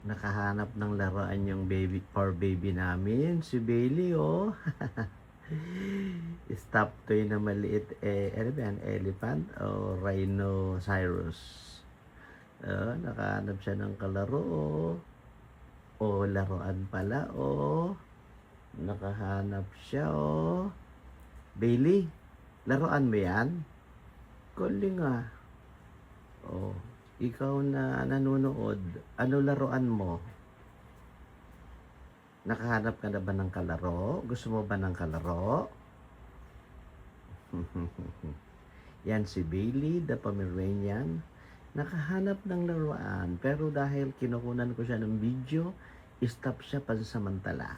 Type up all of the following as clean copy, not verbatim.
Nakahanap ng laruan yung baby namin, si Bailey, oh. Stop toy na maliit, ano ba yan, elephant o rhinoceros. Nakahanap siya ng kalaro, oh. O, laruan pala, oh. Nakahanap siya, oh. Bailey, laruan mo yan? Galing, ah. Oh, ikaw na nanonood, ano laruan mo? Nakahanap ka na ba ng kalaro? Gusto mo ba ng kalaro? Yan si Bailey, the Pomeranian. Nakahanap ng laruan, pero dahil kinukunan ko siya ng video, stop siya pansamantala.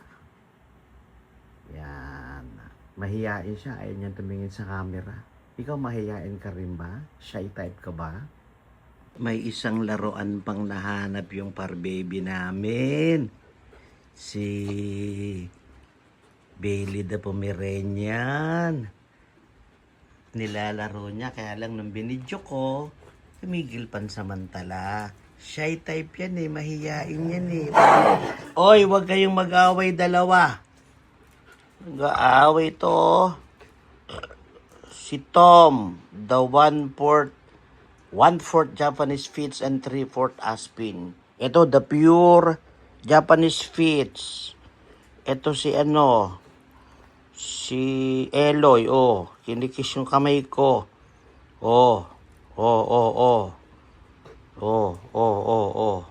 Yan. Mahiyain siya, ayaw niya tumingin sa camera. Ikaw mahiyain ka rin ba? Shy type ka ba? May isang laruan pang nahanap yung par-baby namin. Si Bailey the Pomeranian. Nilalaro niya, kaya lang nung binidyo ko, tumigil pansamantala. Shy type yan eh, mahiyain yan eh. Oy, wag kayong mag-away dalawa. Mag-aaway to. Si Tom, the 1/4 Japanese Spitz and 3/4 Aspin. Ito, the pure Japanese Spitz. Ito si si Eloy, oh. Kinikis yung kamay ko. Oh, oh, oh, oh. Oh, oh, oh, oh.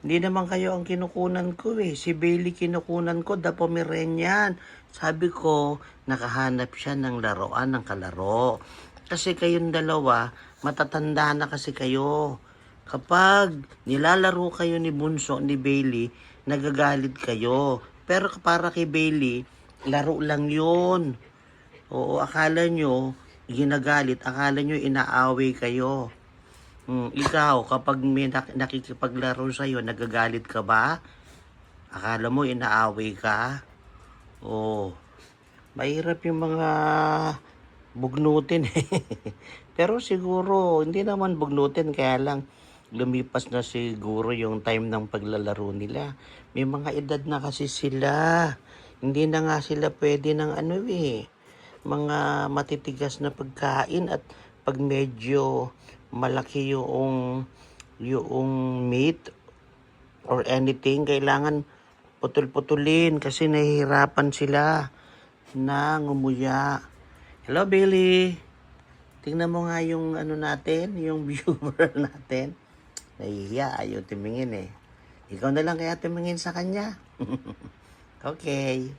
Hindi naman kayo ang kinukunan ko eh. Si Bailey kinukunan ko, the Pomeranian. Sabi ko, nakahanap siya ng laruan, ng kalaro. Kasi kayong dalawa, matatanda na kasi kayo. Kapag nilalaro kayo ni Bunso, ni Bailey, nagagalit kayo. Pero para kay Bailey, laro lang yun. Oo, akala nyo, ginagalit, akala nyo inaaway kayo. Ikaw, kapag may nakikipaglaro sa'yo, nagagalit ka ba? Akala mo inaaway ka? Oo. Mahirap yung mga bugnutin eh. Pero siguro, hindi naman bugnutin, kaya lang lumipas na siguro yung time ng paglalaro nila. May mga edad na kasi sila. Hindi na nga sila pwede ng mga matitigas na pagkain, at pag medyo malaki yung meat or anything, kailangan putol-putulin kasi nahihirapan sila na ngumuya. Hello, Bailey. Tingnan mo nga yung natin, yung viewer natin. Nahihiya, ayaw tumingin eh. Ikaw na lang kaya tumingin sa kanya. Okay.